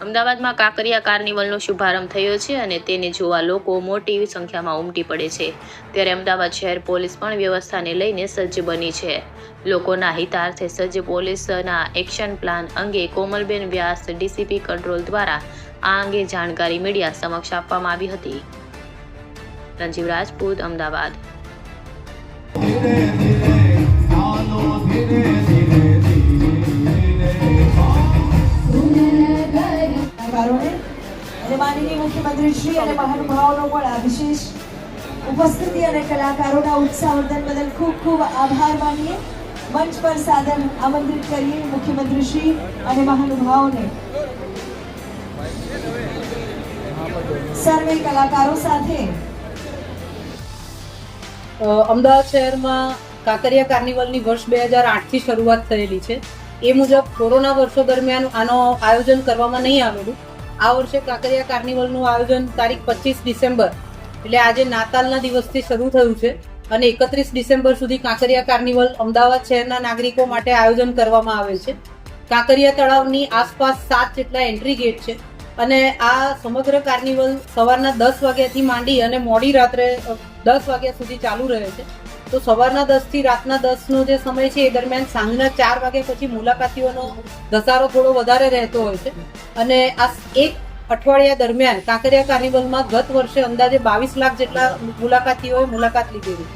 અમદાવાદમાં કાંકરિયા કાર્નિવલનો શુભારંભ થયો છે અને તેને જોવા લોકો મોટી સંખ્યામાં ઉમટી પડે છે. ત્યારે અમદાવાદ શહેર પોલીસ પણ વ્યવસ્થાને લઈને સજ્જ બની છે. લોકોના હિતાર્થે સજ્જ પોલીસના એક્શન પ્લાન અંગે કોમલબેન વ્યાસ ડીસીપી કંટ્રોલ દ્વારા આ અંગે જાણકારી મીડિયા સમક્ષ આપવામાં આવી હતી. રંજીવ રાજપૂત, અમદાવાદ. माननीय मुख्यमंत्री श्री અને મહાનુભાવોનો પણ વિશેષ ઉપસ્થિતિ અને કલાકારોના ઉત્સાહવર્ધન બદલ ખૂબ ખૂબ આભાર માનીએ. મંચ પર સાદર આમંત્રિત કરીએ મુખ્યમંત્રી શ્રી અને મહાનુભાવોને. સર્વે કલાકારો સાથે અમદાવાદ શહેરમાં કાંકરિયા કાર્નિવલની વર્ષ 2008થી શરૂઆત થયેલી છે. એ મુજબ કોરોના વર્ષો દરમિયાન આનો આયોજન કરવામાં નહીં આવેલું. આ વર્ષે કાંકરિયા કાર્નિવલનું આયોજન તારીખ 25 ડિસેમ્બર એટલે આજે નાતાલના દિવસથી શરૂ થયું છે અને 31 ડિસેમ્બર સુધી કાંકરિયા કાર્નિવલ અમદાવાદ શહેરના નાગરિકો માટે આયોજન કરવામાં આવેલ છે. કાંકરિયા તળાવની આસપાસ 7 જેટલા એન્ટ્રી ગેટ છે અને આ સમગ્ર કાર્નિવલ સવારના 10 વાગ્યાથી માંડી અને મોડી રાત્રે 10 વાગ્યા સુધી ચાલુ રહે છે. તો સવારના 10 થી રાતના 10નો જે સમય છે એ દરમિયાન સાંજના 4 વાગ્યા પછી મુલાકાતીઓનો ધસારો થોડો વધારે રહેતો હોય છે અને આ એક અઠવાડિયા દરમિયાન કાંકરિયા કાર્નિવલમાં ગત વર્ષે અંદાજે 22 લાખ જેટલા મુલાકાતીઓએ મુલાકાત લીધેલી.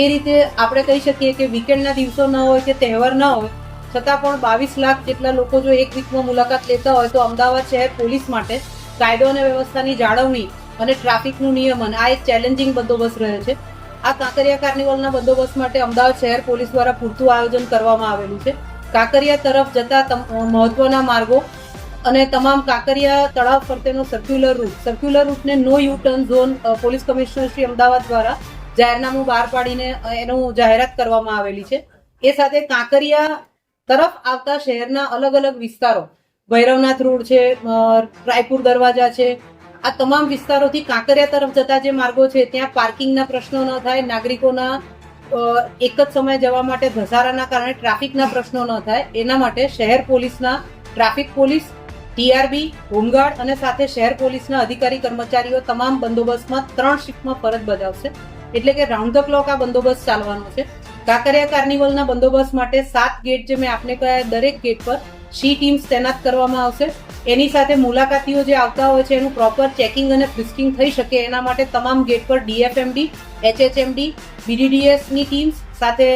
એ રીતે આપણે કહી શકીએ કે વીકેન્ડના દિવસો ન હોય કે તહેવાર ન હોય છતાં પણ 22 લાખ જેટલા લોકો જો એક વીકમાં મુલાકાત લેતા હોય તો અમદાવાદ શહેર પોલીસ માટે કાયદો અને વ્યવસ્થાની જાળવણી અને ટ્રાફિકનું નિયમન આ એક ચેલેન્જિંગ બંદોબસ્ત રહે છે. આ કાંકરિયા કાર્નિવલના બંદોબસ્ત માટે અમદાવાદ શહેર પોલીસ દ્વારા પૂરતું આયોજન કરવામાં આવેલું છે. કાંકરિયા તરફ જતા મહત્વના માર્ગો અને તમામ કાંકરિયા તળાવ ફરતેનો સર્ક્યુલર રૂટને no U turn zone police commissioner Shri Ahmedabad દ્વારા જાહેરનામું બહાર પાડીને એનું જાહેરાત કરવામાં આવેલી છે. એ સાથે કાંકરિયા તરફ આવતા શહેરના અલગ અલગ વિસ્તારો ભૈરવનાથ રોડ છે, રાયપુર દરવાજા છે, આ તમામ વિસ્તારોથી કાંકરિયા તરફ જતા જે માર્ગો છે ત્યાં પાર્કિંગના પ્રશ્નો ન થાય, નાગરિકોના એક જ સમયે જવા માટે ધસારાના કારણે ટ્રાફિકના પ્રશ્નો ન થાય એના માટે શહેર પોલીસના ટ્રાફિક પોલીસ, ટીઆરબી, હોમગાર્ડ અને સાથે શહેર પોલીસના અધિકારી કર્મચારીઓ તમામ બંદોબસ્તમાં 3 શિફ્ટમાં ફરજ બજાવશે. એટલે કે રાઉન્ડ ધ ક્લોક આ બંદોબસ્ત ચાલવાનો છે. કાંકરિયા કાર્નિવલના બંદોબસ્ત માટે 7 ગેટ જે મેં આપને કહ્યા દરેક ગેટ પર સી ટીમ્સ તૈનાત કરવામાં આવશે. એની સાથે મુલાકાતીઓ જે આવતા હોય છે એનું પ્રોપર ચેકિંગ અને ફ્રિસ્કિંગ થઈ શકે એના માટે તમામ ગેટ પર ડીએફએમડી, એચએચએમડી, બીડીડીએસની ટીમ્સ સાથે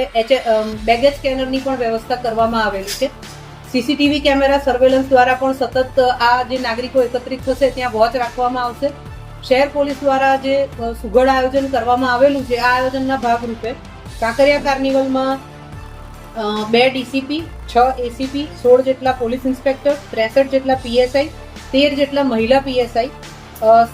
બેગેજ સ્કેનરની પણ વ્યવસ્થા કરવામાં આવેલી છે. સીસીટીવી કેમેરા સર્વેલન્સ દ્વારા પણ સતત આ જે નાગરિકો એકત્રિત થશે ત્યાં વોચ રાખવામાં આવશે. શહેર પોલીસ દ્વારા જે સુઘડ આયોજન કરવામાં આવેલું છે આ આયોજનના ભાગરૂપે કાંકરિયા કાર્નિવલમાં 2 ડીસીપી, 6 એસીપી, 16 જેટલા પોલીસ ઇન્સ્પેક્ટર, 63 જેટલા પીએસઆઈ, 13 જેટલા મહિલા પીએસઆઈ,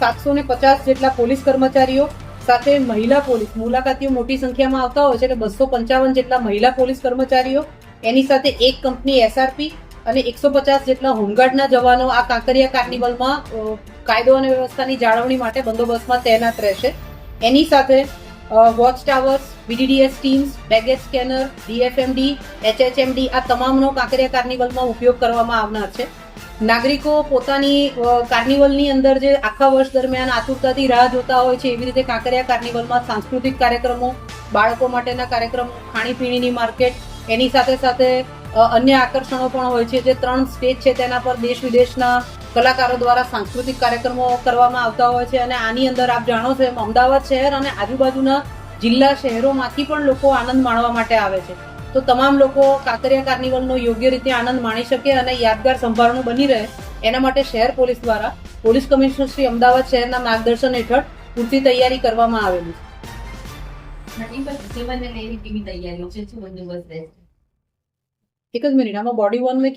750 જેટલા પોલીસ કર્મચારીઓ સાથે મહિલા પોલીસ મુલાકાતીઓ મોટી સંખ્યામાં આવતા હોય છે એટલે 255 જેટલા મહિલા પોલીસ કર્મચારીઓ, એની સાથે એક કંપની એસઆરપી અને 150 જેટલા હોમગાર્ડના જવાનો આ કાંકરિયા કાર્નિવલમાં કાયદો અને વ્યવસ્થાની જાળવણી માટે બંદોબસ્તમાં તૈનાત રહેશે. એની સાથે watch towers, BDDS teams, baggage scanner, DFMD, HHMD આ તમામનો કાંકરિયા કાર્નિવલમાં ઉપયોગ કરવામાં આવનાર છે. નાગરિકો પોતાની કાર્નિવલની અંદર જે આખા વર્ષ દરમિયાન આતુરતાથી રાહ જોતા હોય છે એવી રીતે કાંકરિયા કાર્નિવલમાં સાંસ્કૃતિક કાર્યક્રમો, બાળકો માટેના કાર્યક્રમો, ખાણીપીણીની માર્કેટ, એની સાથે સાથે અન્ય આકર્ષણો પણ હોય છે. જે 3 સ્ટેજ છે તેના પર દેશ વિદેશના કલાકારો દ્વારા સાંસ્કૃતિક કાર્યક્રમો કરવામાં આવતા હોય છે અને આની અંદર આપ જાણો છો એમ અમદાવાદ શહેર અને આજુબાજુના જિલ્લા શહેરોમાંથી પણ લોકો આનંદ માણવા માટે આવે છે. તો તમામ લોકો કાંકરિયા કાર્નિવલનો યોગ્ય રીતે આનંદ માણી શકે અને યાદગાર સંભારણું બની રહે એના માટે શહેર પોલીસ દ્વારા પોલીસ કમિશનર શ્રી અમદાવાદ શહેરના માર્ગદર્શન હેઠળ પૂરતી તૈયારી કરવામાં આવેલી છે. એક જ મિનિટ, આમાં બોડી 1 મેં